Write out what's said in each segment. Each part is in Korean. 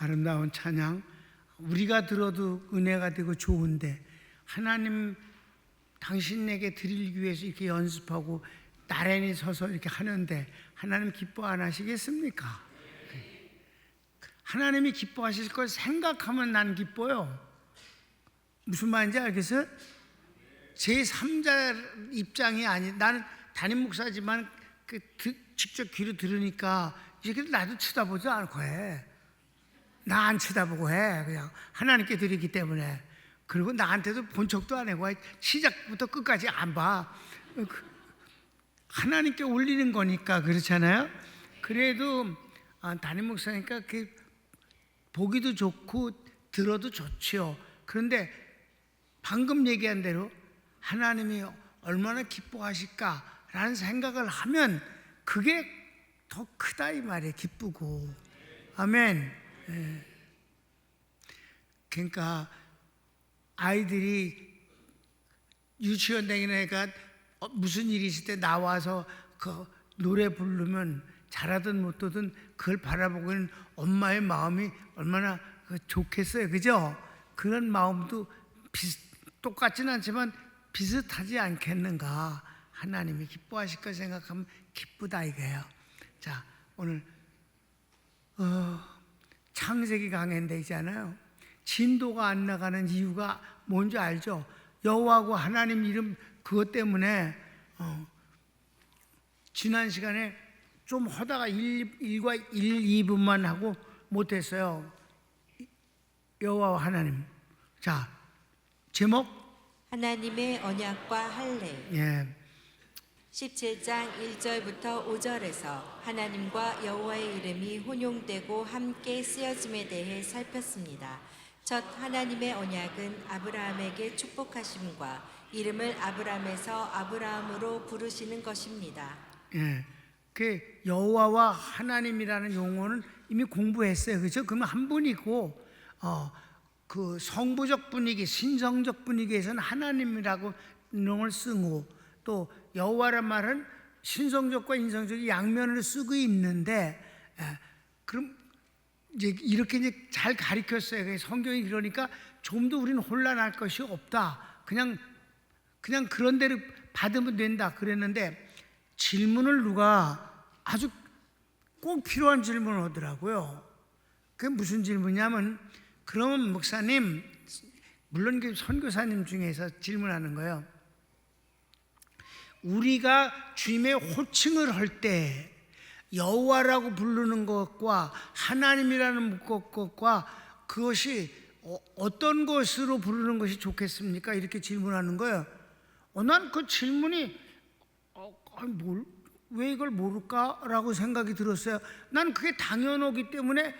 아름다운 찬양, 우리가 들어도 은혜가 되고 좋은데 하나님 당신에게 드리기 위해서 이렇게 연습하고 나란히 서서 이렇게 하는데 하나님 기뻐 안 하시겠습니까? 하나님이 기뻐하실 걸 생각하면 난 기뻐요. 무슨 말인지 알겠어요? 제3자 입장이 나는 담임 목사지만 직접 귀로 들으니까 이렇게 나도 쳐다보지 않고 해. 나 안 쳐다보고 해. 그냥 하나님께 드리기 때문에. 그리고 나한테도 본 척도 안 하고 시작부터 끝까지 안 봐. 하나님께 올리는 거니까 그렇잖아요. 그래도 담임 목사니까 보기도 좋고 들어도 좋지요. 그런데 방금 얘기한 대로 하나님이 얼마나 기뻐하실까라는 생각을 하면 그게 더 크다 이 말이에요. 기쁘고. 아멘. 그러니까 아이들이 유치원 다니는 애가 무슨 일이 있을 때 나와서 그 노래 부르면 잘하든 못하든 그걸 바라보고 있는 엄마의 마음이 얼마나 좋겠어요. 그죠? 그런 마음도 똑같지는 않지만 비슷하지 않겠는가. 하나님이 기뻐하실 걸 생각하면 기쁘다 이거예요. 자, 오늘 창세기 강해인데 있잖아요. 진도가 안 나가는 이유가 뭔지 알죠? 여호와하고 하나님 이름 그것 때문에 지난 시간에 좀 하다가 1과 2분만 하고 못했어요. 여호와와 하나님. 자, 제목 하나님의 언약과 할례. 예. 17장 1절부터 5절에서 하나님과 여호와의 이름이 혼용되고 함께 쓰여짐에 대해 살폈습니다. 첫 하나님의 언약은 아브라함에게 축복하심과 이름을 아브람에서 아브라함으로 부르시는 것입니다. 예. 그 여호와와 하나님이라는 용어는 이미 공부했어요. 그렇죠? 그러면 한 분이고 그 성부적 분위기, 신성적 분위기에서는 하나님이라고 용어를 쓰고 또 여호와란 말은 신성적과 인성적인 양면을 쓰고 있는데 그럼 이제 이렇게 이제 잘 가르쳤어요. 성경이 그러니까 좀 더 우리는 혼란할 것이 없다. 그냥 그런 대로 받으면 된다 그랬는데 질문을 누가 아주 꼭 필요한 질문을 하더라고요. 그게 무슨 질문이냐면 그러면 목사님, 물론 그 선교사님 중에서 질문하는 거예요. 우리가 주님의 호칭을 할 때 여호와라고 부르는 것과 하나님이라는 것과 그것이 어떤 것으로 부르는 것이 좋겠습니까? 이렇게 질문하는 거예요. 난 그 질문이 왜 이걸 모를까라고 생각이 들었어요. 난 그게 당연하기 때문에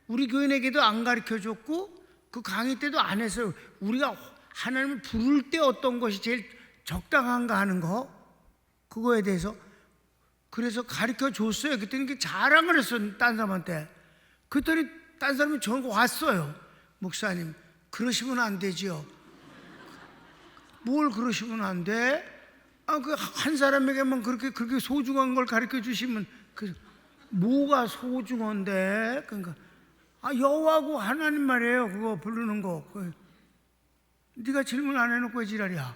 우리 교인에게도 안 가르쳐줬고 그 강의 때도 안 했어요. 우리가 하나님을 부를 때 어떤 것이 제일 적당한가 하는 거 그거에 대해서 그래서 가르쳐줬어요. 그때는 자랑을 했어요. 딴 사람한테. 그랬더니 딴 사람이 저한테 왔어요. 목사님 그러시면 안 되지요. 뭘 그러시면 안 돼? 그 한 사람에게만 그렇게 소중한 걸 가르쳐 주시면 뭐가 소중한데? 그러니까 여호와고 하나님 말이에요. 그거 부르는 거. 네가 질문 안 해놓고 왜 지랄이야?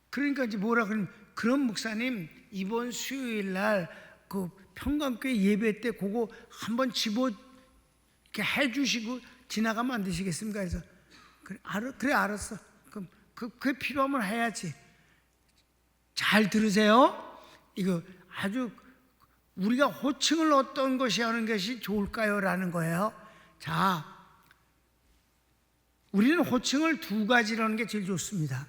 그러니까 이제 뭐라 그러면 그럼 목사님 이번 수요일 날 그 평강교회 예배 때 그거 한번 집어 이렇게 해주시고 지나가면 안 되시겠습니까? 그래서 그래 알았어. 그럼 그게 필요하면 해야지. 잘 들으세요. 이거 아주 우리가 호칭을 어떤 것이 하는 것이 좋을까요? 라는 거예요. 자, 우리는 호칭을 두 가지로 하는 게 제일 좋습니다.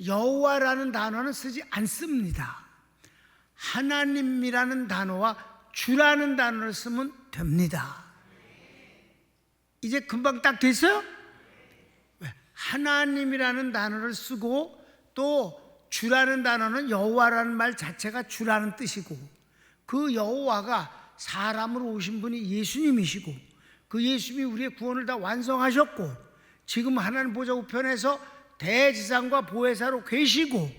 여호와라는 단어는 쓰지 않습니다. 하나님이라는 단어와 주라는 단어를 쓰면 됩니다. 이제 금방 딱 됐어요? 하나님이라는 단어를 쓰고 또 주라는 단어는 여호와라는 말 자체가 주라는 뜻이고 그 여호와가 사람으로 오신 분이 예수님이시고 그 예수님이 우리의 구원을 다 완성하셨고 지금 하나님 보좌 우편에서 대지상과 보혜사로 계시고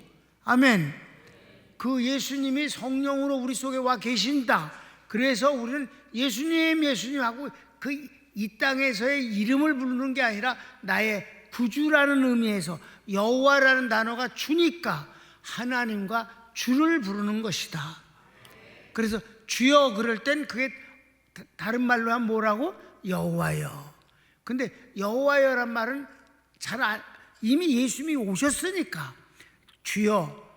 아멘. 그 예수님이 성령으로 우리 속에 와 계신다. 그래서 우리는 예수님 예수님하고 그 이 땅에서의 이름을 부르는 게 아니라 나의 구주라는 의미에서 여호와라는 단어가 주니까 하나님과 주를 부르는 것이다. 그래서 주여 그럴 땐 그게 다른 말로 하면 뭐라고? 여호와여. 근데 여호와여란 말은 이미 예수님이 오셨으니까 주여,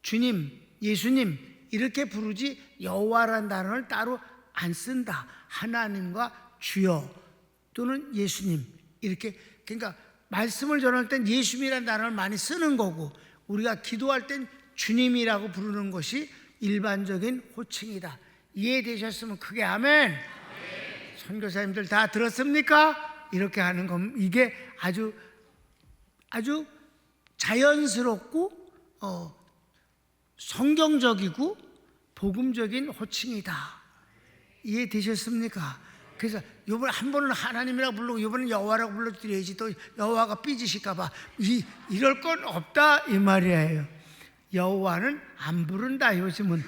주님, 예수님 이렇게 부르지 여호와라는 단어를 따로 안 쓴다. 하나님과 주여 또는 예수님 이렇게, 그러니까 말씀을 전할 땐 예수님이라는 단어를 많이 쓰는 거고 우리가 기도할 땐 주님이라고 부르는 것이 일반적인 호칭이다. 이해되셨으면 크게 아멘. 선교사님들 다 들었습니까? 이렇게 하는 건 이게 아주 자연스럽고 성경적이고 복음적인 호칭이다. 이해되셨습니까? 그래서 이번에 한 번은 하나님이라고 부르고 이번엔 여호와라고 불러드려야지 또 여호와가 삐지실까봐 이럴 건 없다 이 말이에요. 여호와는 안 부른다. 요즘은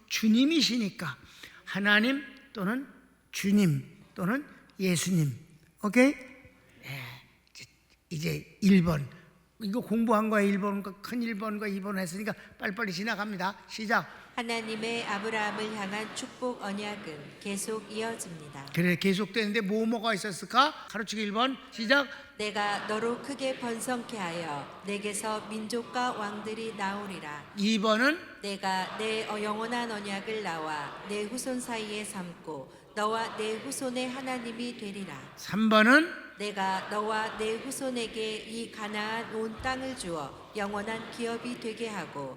주님이시니까 하나님 또는 주님 또는 예수님. 오케이? 이제 1번 이거 공부한 거야. 1번과 큰 1번과 2번 했으니까 빨리빨리 지나갑니다. 시작. 하나님의 아브라함을 향한 축복 언약은 계속 이어집니다. 그래 계속되는데 뭐가 있었을까? 가르치기 1번 시작. 내가 너로 크게 번성케 하여 내게서 민족과 왕들이 나오리라. 2번은 내가 내 영원한 언약을 나와 내 후손 사이에 삼고 너와 내 후손의 하나님이 되리라. 3번은 내가 너와 내 후손에게 이 가나안 온 땅을 주어 영원한 기업이 되게 하고.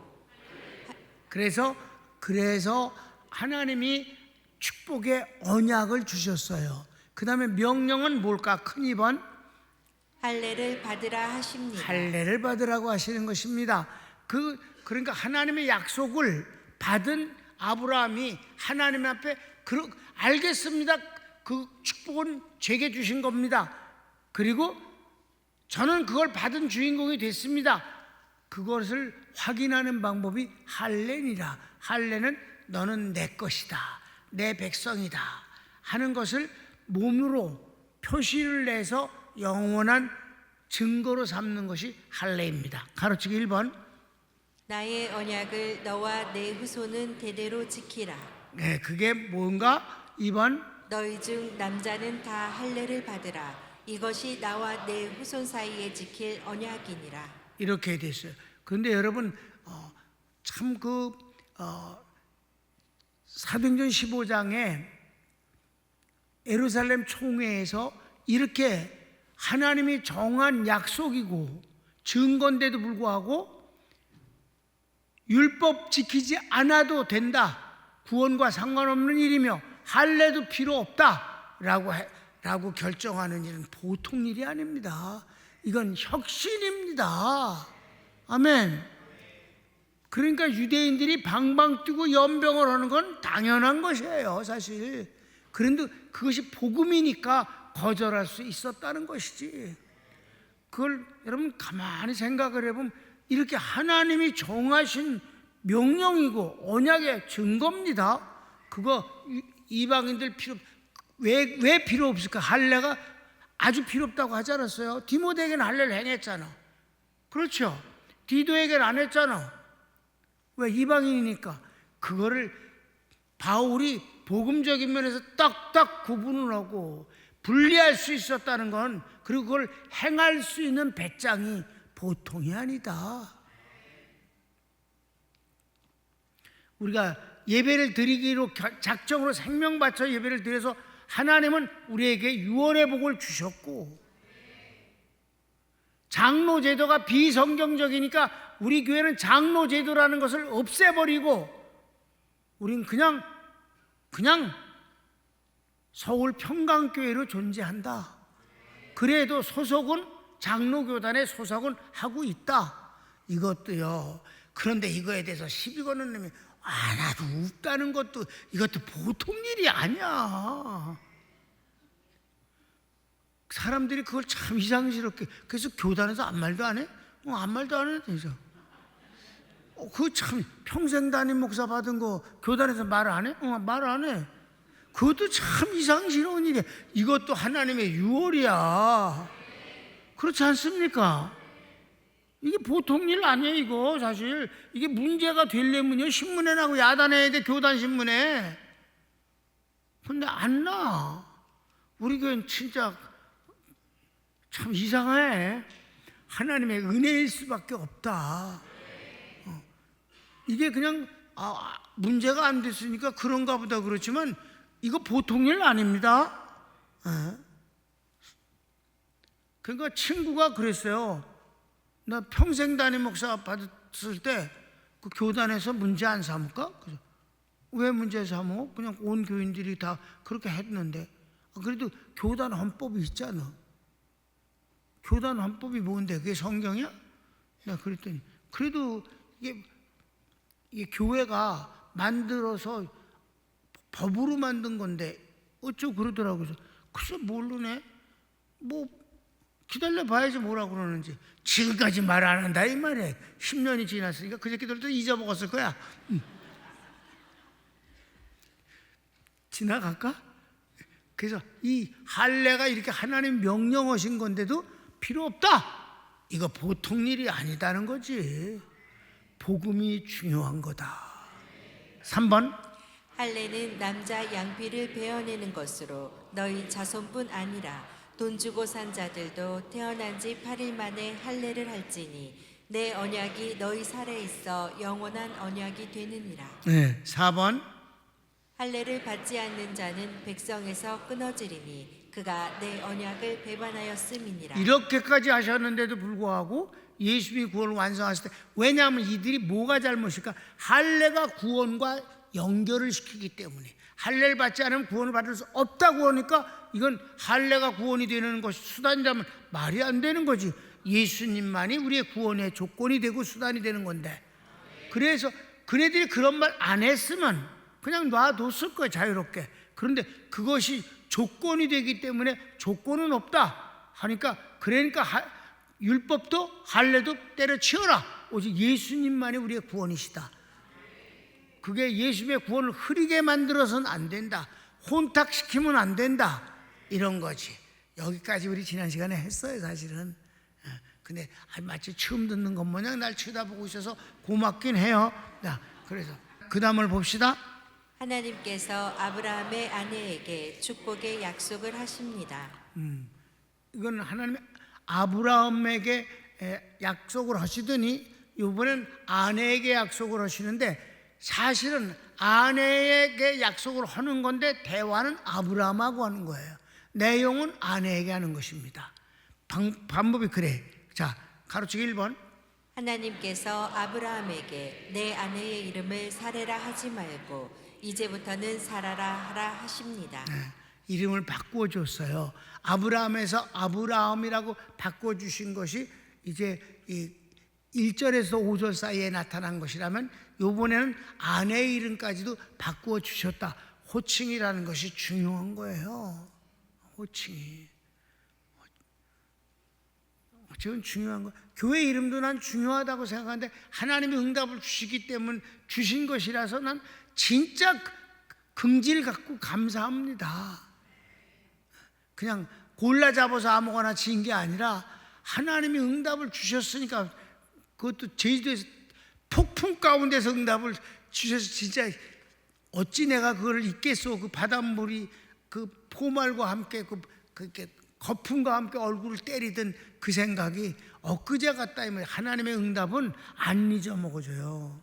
그래서 하나님이 축복의 언약을 주셨어요. 그 다음에 명령은 뭘까? 큰 2번 할례를 받으라 하십니다. 할례를 받으라고 하시는 것입니다. 그러니까 하나님의 약속을 받은 아브라함이 하나님 앞에 알겠습니다. 그 축복은 제게 주신 겁니다. 그리고 저는 그걸 받은 주인공이 됐습니다. 그것을 확인하는 방법이 할례니라. 할례는 너는 내 것이다, 내 백성이다 하는 것을 몸으로 표시를 내서 영원한 증거로 삼는 것이 할례입니다. 가르치기 1번 나의 언약을 너와 내 후손은 대대로 지키라. 네, 그게 뭔가? 2번 너희 중 남자는 다 할례를 받으라. 이것이 나와 내 후손 사이에 지킬 언약이니라. 이렇게 됐어요. 그런데 여러분 참 사도행전 15장에 예루살렘 총회에서 이렇게 하나님이 정한 약속이고 증거인데도 불구하고 율법 지키지 않아도 된다, 구원과 상관없는 일이며 할례도 필요 없다 라고 결정하는 일은 보통 일이 아닙니다. 이건 혁신입니다. 아멘. 그러니까 유대인들이 방방 뛰고 연병을 하는 건 당연한 것이에요, 사실. 그런데 그것이 복음이니까 거절할 수 있었다는 것이지. 그걸 여러분 가만히 생각을 해보면 이렇게 하나님이 정하신 명령이고 언약의 증거입니다. 그거 이방인들 왜 필요 없을까? 할례가 아주 필요 없다고 하지 않았어요? 디모데에게는 할례를 행했잖아. 그렇죠? 디도에게는 안 했잖아. 왜? 이방인이니까. 그거를 바울이 복음적인 면에서 딱딱 구분을 하고 분리할 수 있었다는 건, 그리고 그걸 행할 수 있는 배짱이 보통이 아니다. 우리가 예배를 드리기로 작정으로 생명 바쳐 예배를 드려서 하나님은 우리에게 유언의 복을 주셨고, 장로 제도가 비성경적이니까 우리 교회는 장로 제도라는 것을 없애버리고 우린 그냥 서울 평강교회로 존재한다. 그래도 소속은 장로교단에 소속은 하고 있다. 이것도요. 그런데 이거에 대해서 시비 거는 놈이 하나도 없다는 것도, 이것도 보통 일이 아니야. 사람들이 그걸 참 이상스럽게, 그래서 교단에서 아무 말도 안 해? 아무 말도 안 해. 그래서 그 참 평생 담임 목사 받은 거 교단에서 말 안 해? 말 안 해. 그것도 참 이상스러운 일이야. 이것도 하나님의 유월이야. 그렇지 않습니까? 이게 보통 일 아니에요. 이거 사실 이게 문제가 되려면요 신문에 나고 야단해야 돼. 교단 신문에. 근데 안 나. 우리 교회는 진짜 참 이상해. 하나님의 은혜일 수밖에 없다. 이게 그냥 문제가 안 됐으니까 그런가 보다 그렇지만 이거 보통 일 아닙니다. 그러니까 친구가 그랬어요. 나 평생 담임 목사 받았을 때 그 교단에서 문제 안 삼을까? 그래서 왜 문제 삼어? 그냥 온 교인들이 다 그렇게 했는데. 그래도 교단 헌법이 있잖아. 교단 헌법이 뭔데? 그게 성경이야? 나 그랬더니 그래도 이게 교회가 만들어서 법으로 만든 건데 어쩌고 그러더라고요. 글쎄 모르네. 뭐 기다려 봐야지 뭐라 그러는지. 지금까지 말 안 한다 이 말이야. 10년이 지났으니까 그 새끼들도 잊어먹었을 거야. 지나갈까? 그래서 이 할례가 이렇게 하나님 명령하신 건데도 필요 없다. 이거 보통 일이 아니다는 거지. 복음이 중요한 거다. 3번. 할례는 남자 양피를 베어내는 것으로 너희 자손뿐 아니라 돈 주고 산 자들도 태어난 지 8일 만에 할례를 할지니 내 언약이 너희 살에 있어 영원한 언약이 되느니라. 네, 4번. 할례를 받지 않는 자는 백성에서 끊어지리니 그가 내 언약을 배반하였음이니라. 이렇게까지 하셨는데도 불구하고 예수님이 구원을 완성하실 때, 왜냐하면 이들이 뭐가 잘못일까? 할례가 구원과 연결을 시키기 때문에. 할례를 받지 않으면 구원을 받을 수 없다고 하니까 이건 할례가 구원이 되는 것이 수단이라면 말이 안 되는 거지. 예수님만이 우리의 구원의 조건이 되고 수단이 되는 건데, 그래서 그네들이 그런 말 안 했으면 그냥 놔뒀을 거예요, 자유롭게. 그런데 그것이 조건이 되기 때문에 조건은 없다 하니까, 그러니까 율법도 할례도 때려치워라. 오직 예수님만이 우리의 구원이시다. 그게 예수님의 구원을 흐리게 만들어서는 안 된다. 혼탁시키면 안 된다. 이런 거지. 여기까지 우리 지난 시간에 했어요, 사실은. 근데 마치 처음 듣는 것 마냥 날 쳐다보고 있어서 고맙긴 해요. 그래서 그 다음을 봅시다. 하나님께서 아브라함의 아내에게 축복의 약속을 하십니다. 이건 하나님의 아브라함에게 약속을 하시더니 이번엔 아내에게 약속을 하시는데, 사실은 아내에게 약속을 하는 건데 대화는 아브라함하고 하는 거예요. 내용은 아내에게 하는 것입니다. 방법이 그래. 자, 가로치기 1번. 하나님께서 아브라함에게 내 아내의 이름을 사레라 하지 말고 이제부터는 사라라 하라 하십니다. 이름을 바꿔줬어요. 아브라함에서 아브라함이라고 바꿔주신 것이 이제 1절에서 5절 사이에 나타난 것이라면, 이번에는 아내의 이름까지도 바꿔주셨다. 호칭이라는 것이 중요한 거예요. 호칭이. 지금 중요한 거. 교회 이름도 난 중요하다고 생각하는데 하나님이 응답을 주시기 때문에 주신 것이라서 난 진짜 긍지를 갖고 감사합니다. 그냥 골라 잡아서 아무거나 지은 게 아니라 하나님이 응답을 주셨으니까, 그것도 제주도에서 폭풍 가운데서 응답을 주셔서 진짜 어찌 내가 그걸 잊겠소. 그 바닷물이 그 포말과 함께 그렇게 거품과 함께 얼굴을 때리던 그 생각이 엊그제 같다. 이 말이에요. 하나님의 응답은 안 잊어먹어줘요.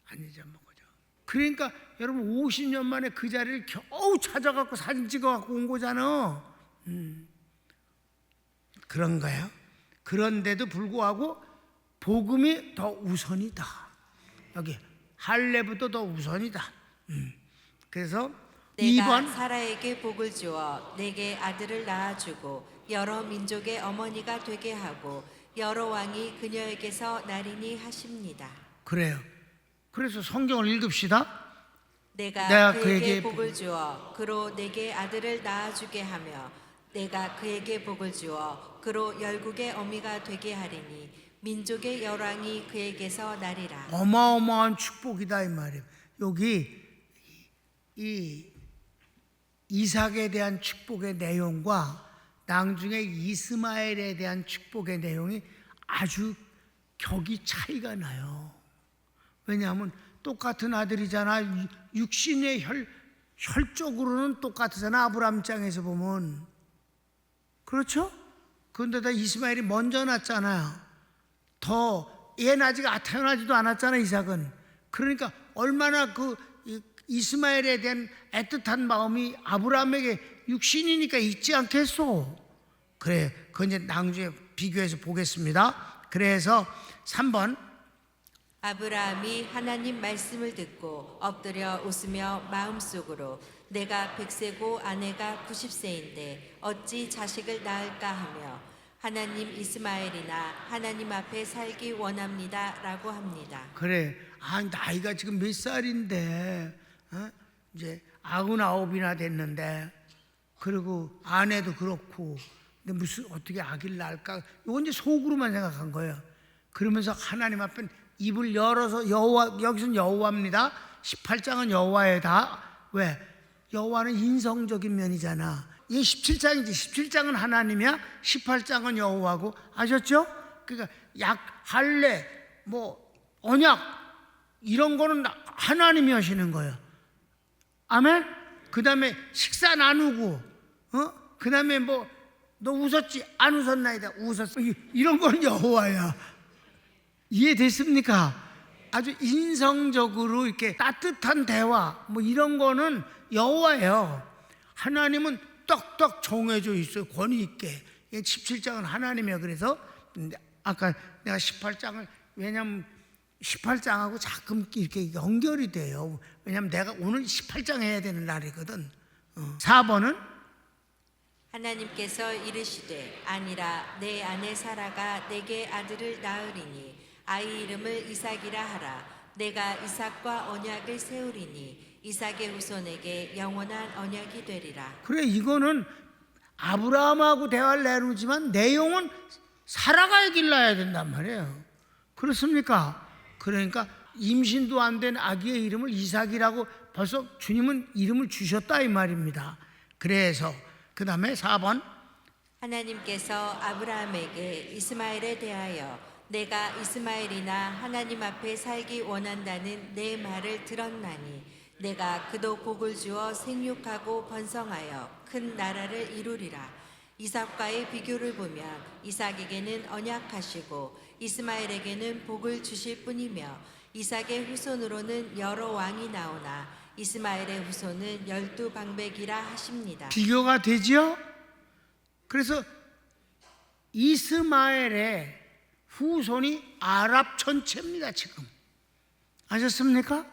안 잊어먹어줘. 그러니까 여러분 50년 만에 그 자리를 겨우 찾아갖고 사진 찍어갖고 온 거잖아. 그런 거예요. 그런데도 불구하고 복음이 더 우선이다. 여기 할례부터 더 우선이다. 그래서 내가 2번. 사라에게 복을 주어 내게 아들을 낳아주고 여러 민족의 어머니가 되게 하고 여러 왕이 그녀에게서 나리니 하십니다. 그래요. 그래서 성경을 읽읍시다. 내가 그에게 그에게 복을 주어 그로 내게 아들을 낳아주게 하며 내가 그에게 복을 주어 그로 열국의 어미가 되게 하리니 민족의 열왕이 그에게서 나리라. 어마어마한 축복이다 이 말이에요. 여기 이 이삭에 대한 축복의 내용과 나중에 이스마엘에 대한 축복의 내용이 아주 격이 차이가 나요. 왜냐하면 똑같은 아들이잖아. 육신의 혈적으로는 똑같으잖아. 아브라함 입장에서 보면. 그렇죠? 그런데다 이스마엘이 먼저 났잖아요. 얘는 아직 태어나지도 않았잖아, 이삭은. 그러니까 얼마나 그 이스마엘에 대한 애틋한 마음이 아브라함에게 육신이니까 있지 않겠소? 그래, 그건 이제 나중에 비교해서 보겠습니다. 그래서 3번. 아브라함이 하나님 말씀을 듣고 엎드려 웃으며 마음속으로 내가 100세고 아내가 90세인데 어찌 자식을 낳을까 하며 하나님 이스마엘이나 하나님 앞에 살기 원합니다 라고 합니다. 그래, 나이가 지금 몇 살인데 이제 99이나 됐는데, 그리고 아내도 그렇고, 근데 무슨 어떻게 아기를 낳을까? 이건 이제 속으로만 생각한 거예요. 그러면서 하나님 앞에 입을 열어서 여기서는 여호와입니다. 18장은 여호와에 다. 왜? 여호와는 인성적인 면이잖아. 이게 17장이지. 17장은 하나님이야. 18장은 여호와고. 아셨죠? 그러니까 할례, 언약 이런 거는 하나님이 하시는 거예요. 아멘? 그 다음에 식사 나누고, 그 다음에 너 웃었지? 안 웃었나이다. 웃었어. 이런 건 여호와야. 이해됐습니까? 아주 인성적으로 이렇게 따뜻한 대화, 이런 거는 여호와예요. 하나님은 떡떡 정해져 있어요. 권위 있게. 17장은 하나님이에요. 그래서 아까 내가 18장을, 왜냐면 18장하고 자꾸 이렇게 연결이 돼요. 왜냐면 내가 오늘 18장 해야 되는 날이거든. 4번은 하나님께서 이르시되 아니라 내 아내 사라가 내게 아들을 낳으리니 아이 이름을 이삭이라 하라. 내가 이삭과 언약을 세우리니 이삭의 후손에게 영원한 언약이 되리라. 그래, 이거는 아브라함하고 대화를 나누지만 내용은 사라가 아기를 낳아야 된단 말이에요. 그렇습니까? 그러니까 임신도 안 된 아기의 이름을 이삭이라고 벌써 주님은 이름을 주셨다 이 말입니다. 그래서 그 다음에 4번. 하나님께서 아브라함에게 이스마엘에 대하여 내가 이스마엘이나 하나님 앞에 살기 원한다는 내 말을 들었나니 내가 그도 복을 주어 생육하고 번성하여 큰 나라를 이루리라. 이삭과의 비교를 보면 이삭에게는 언약하시고 이스마엘에게는 복을 주실 뿐이며 이삭의 후손으로는 여러 왕이 나오나 이스마엘의 후손은 12방백이라 하십니다. 비교가 되죠? 그래서 이스마엘의 후손이 아랍 전체입니다. 지금 아셨습니까?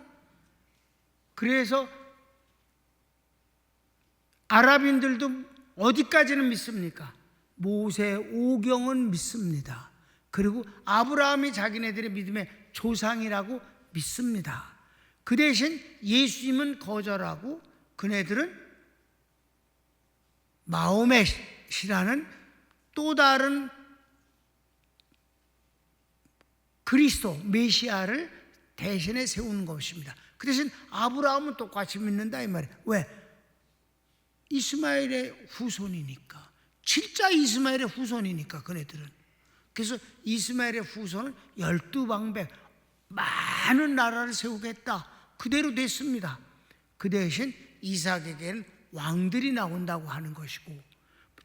그래서 아랍인들도 어디까지는 믿습니까? 모세 오경은 믿습니다. 그리고 아브라함이 자기네들의 믿음의 조상이라고 믿습니다. 그 대신 예수님은 거절하고 그네들은 마호멧이라는 또 다른 그리스도 메시아를 대신에 세우는 것입니다. 그 대신 아브라함은 똑같이 믿는다 이 말이에요. 왜? 이스마엘의 후손이니까. 진짜 이스마엘의 후손이니까 그네들은. 그래서 이스마엘의 후손은 12방백 많은 나라를 세우겠다. 그대로 됐습니다. 그 대신 이삭에게는 왕들이 나온다고 하는 것이고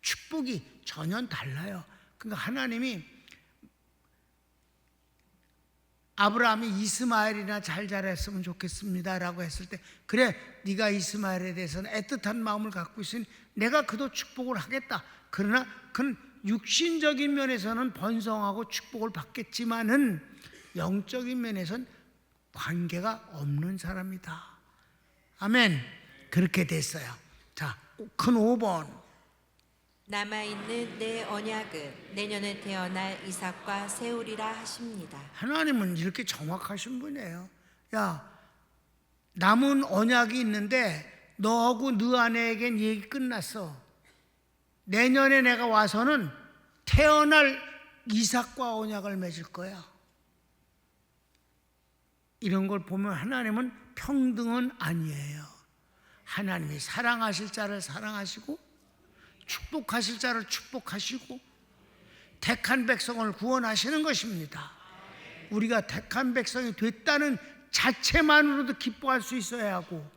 축복이 전혀 달라요. 그러니까 하나님이 아브라함이 이스마엘이나 잘 자랐으면 좋겠습니다 라고 했을 때, 그래 네가 이스마엘에 대해서는 애틋한 마음을 갖고 있으니 내가 그도 축복을 하겠다. 그러나 그는 육신적인 면에서는 번성하고 축복을 받겠지만은 영적인 면에서는 관계가 없는 사람이다. 아멘. 그렇게 됐어요. 자, 큰 5번. 남아있는 내 언약은 내년에 태어날 이삭과 세우리라 하십니다. 하나님은 이렇게 정확하신 분이에요. 야, 남은 언약이 있는데 너하고 너 아내에겐 얘기 끝났어. 내년에 내가 와서는 태어날 이삭과 언약을 맺을 거야. 이런 걸 보면 하나님은 평등은 아니에요. 하나님이 사랑하실 자를 사랑하시고 축복하실 자를 축복하시고 택한 백성을 구원하시는 것입니다. 우리가 택한 백성이 됐다는 자체만으로도 기뻐할 수 있어야 하고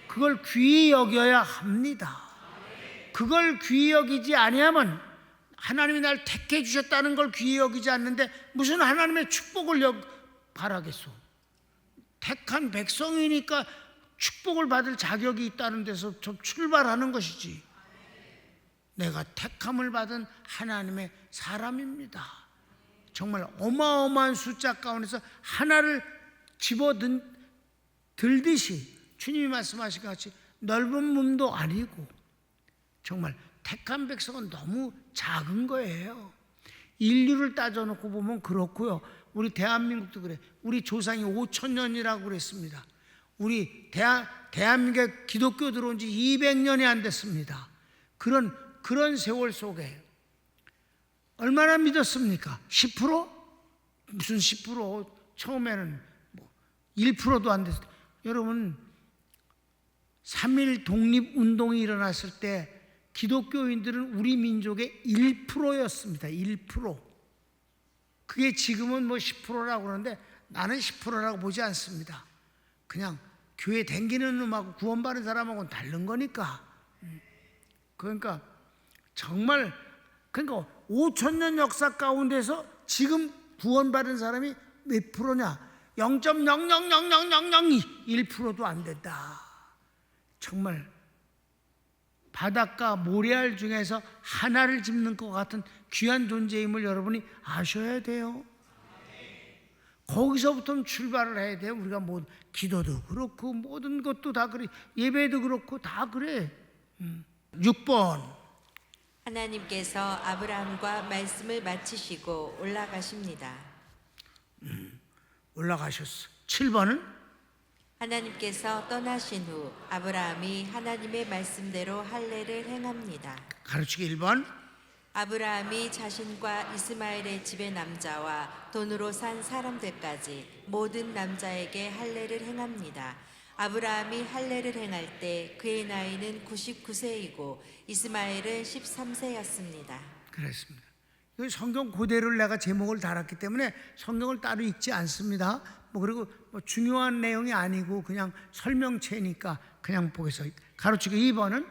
그걸 귀히 여겨야 합니다. 그걸 귀히 여기지 아니하면 하나님이 날 택해 주셨다는 걸 귀히 여기지 않는데 무슨 하나님의 축복을 바라겠소. 택한 백성이니까 축복을 받을 자격이 있다는 데서 좀 출발하는 것이지. 내가 택함을 받은 하나님의 사람입니다. 정말 어마어마한 숫자 가운데서 하나를 들듯이 주님이 말씀하신 것 같이 넓은 몸도 아니고 정말 택한 백성은 너무 작은 거예요. 인류를 따져놓고 보면 그렇고요. 우리 대한민국도 그래. 우리 조상이 5,000년이라고 그랬습니다. 우리 대한민국에 기독교 들어온 지 200년이 안 됐습니다. 그런 세월 속에 얼마나 믿었습니까? 10%? 무슨 10%? 처음에는 1%도 안 됐어요. 여러분 3.1 독립운동이 일어났을 때 기독교인들은 우리 민족의 1%였습니다. 1%. 그게 지금은 10%라고 그러는데 나는 10%라고 보지 않습니다. 그냥 교회 댕기는 놈하고 구원받은 사람하고는 다른 거니까. 그러니까 정말 5,000년 역사 가운데서 지금 구원받은 사람이 몇 프로냐? 0.0000001%도 안 된다. 정말 바닷가 모래알 중에서 하나를 짚는 것 같은 귀한 존재임을 여러분이 아셔야 돼요. 거기서부터 출발을 해야 돼요. 우리가 기도도 그렇고 모든 것도 다 그래. 예배도 그렇고 다 그래. 6번 하나님께서 아브라함과 말씀을 마치시고 올라가십니다. 올라가셨어. 7번은 하나님께서 떠나신 후 아브라함이 하나님의 말씀대로 할례를 행합니다. 가르치기 1번 아브라함이 자신과 이스마엘의 집의 남자와 돈으로 산 사람들까지 모든 남자에게 할례를 행합니다. 아브라함이 할례를 행할 때 그의 나이는 99세이고 이스마엘은 13세였습니다. 그렇습니다. 이 성경 그대로를 내가 제목을 달았기 때문에 성경을 따로 읽지 않습니다. 그리고 중요한 내용이 아니고 그냥 설명체니까 그냥 보겠습니다. 가르치기 2번은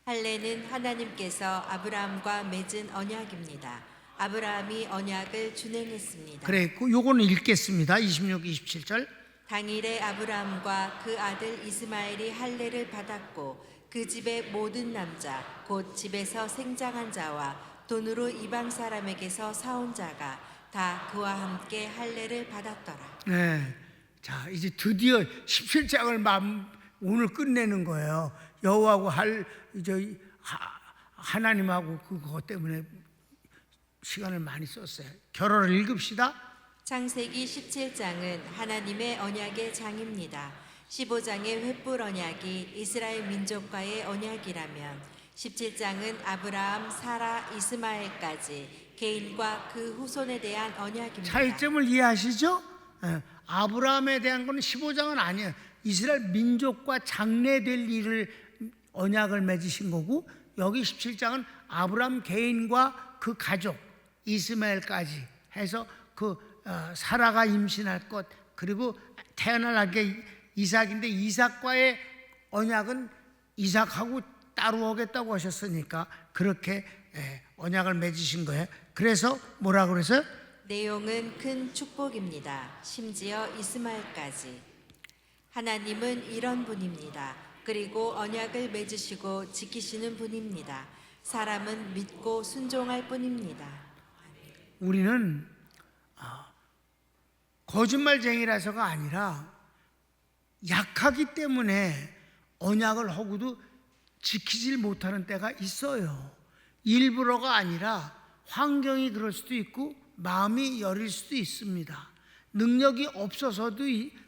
할례는 하나님께서 아브라함과 맺은 언약입니다. 아브라함이 언약을 준행했습니다. 그랬고 요거는 읽겠습니다. 26, 27절 당일에 아브라함과 그 아들 이스마엘이 할례를 받았고 그 집의 모든 남자 곧 집에서 생장한 자와 돈으로 이방 사람에게서 사온 자가 다 그와 함께 할례를 받았더라. 네. 자, 이제 드디어 17장을 오늘 끝내는 거예요. 여호와하고 하나님하고 그것 때문에 시간을 많이 썼어요. 결어를 읽읍시다. 창세기 17장은 하나님의 언약의 장입니다. 15장의 횃불 언약이 이스라엘 민족과의 언약이라면 17장은 아브라함, 사라, 이스마엘까지 개인과 그 후손에 대한 언약입니다. 차이점을 이해하시죠? 아브라함에 대한 건 15장은 아니에요. 이스라엘 민족과 장래될 일을 언약을 맺으신 거고 여기 17장은 아브라함 개인과 그 가족 이스마엘까지 해서 사라가 임신할 것 그리고 태어날 게 이삭인데 이삭과의 언약은 이삭하고 따로 오겠다고 하셨으니까 그렇게 언약을 맺으신 거예요. 그래서 뭐라 그래서요? 내용은 큰 축복입니다. 심지어 이스마엘까지. 하나님은 이런 분입니다. 그리고 언약을 맺으시고 지키시는 분입니다. 사람은 믿고 순종할 뿐입니다. 우리는 거짓말쟁이라서가 아니라 약하기 때문에 언약을 하고도 지키질 못하는 때가 있어요. 일부러가 아니라 환경이 그럴 수도 있고 마음이 여릴 수도 있습니다. 능력이 없어서도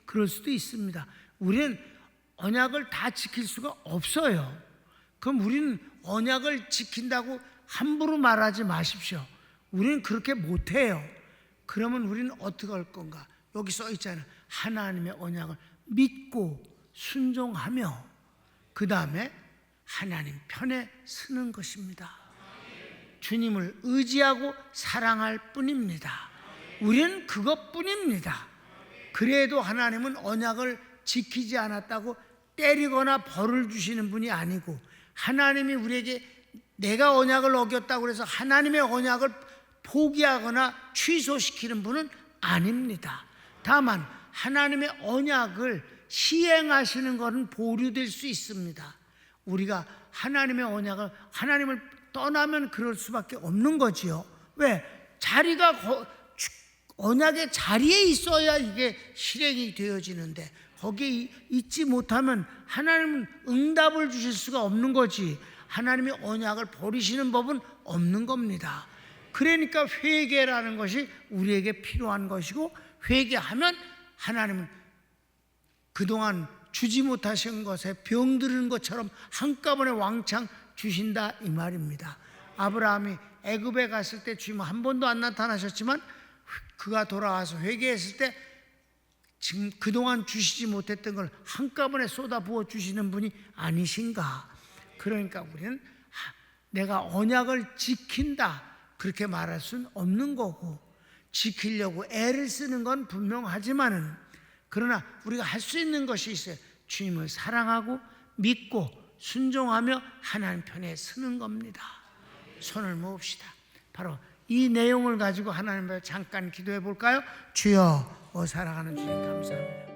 그럴 수도 있습니다. 우리는 언약을 다 지킬 수가 없어요. 그럼 우리는 언약을 지킨다고 함부로 말하지 마십시오. 우리는 그렇게 못해요. 그러면 우리는 어떻게 할 건가? 여기 써 있잖아요. 하나님의 언약을 믿고 순종하며 그 다음에 하나님 편에 서는 것입니다. 주님을 의지하고 사랑할 뿐입니다. 우리는 그것뿐입니다. 그래도 하나님은 언약을 지키지 않았다고 때리거나 벌을 주시는 분이 아니고, 하나님이 우리에게 내가 언약을 어겼다고 해서 하나님의 언약을 포기하거나 취소시키는 분은 아닙니다. 다만 하나님의 언약을 시행하시는 것은 보류될 수 있습니다. 우리가 하나님의 언약을, 하나님을 떠나면 그럴 수밖에 없는 거지요. 왜? 자리가 언약의 자리에 있어야 이게 실행이 되어지는데, 거기에 있지 못하면 하나님은 응답을 주실 수가 없는 거지, 하나님의 언약을 버리시는 법은 없는 겁니다. 그러니까 회개라는 것이 우리에게 필요한 것이고, 회개하면 하나님은 그동안 주지 못하신 것에 병들은 것처럼 한꺼번에 왕창 주신다 이 말입니다. 아브라함이 애굽에 갔을 때 주님 한 번도 안 나타나셨지만, 그가 돌아와서 회개했을 때 지금 그동안 주시지 못했던 걸 한꺼번에 쏟아부어 주시는 분이 아니신가. 그러니까 우리는 내가 언약을 지킨다 그렇게 말할 수는 없는 거고, 지키려고 애를 쓰는 건 분명하지만은, 그러나 우리가 할 수 있는 것이 있어요. 주님을 사랑하고 믿고 순종하며 하나님 편에 서는 겁니다. 손을 모읍시다. 바로 이 내용을 가지고 하나님 앞에 잠깐 기도해 볼까요? 주여, 사랑하는 주님 감사합니다.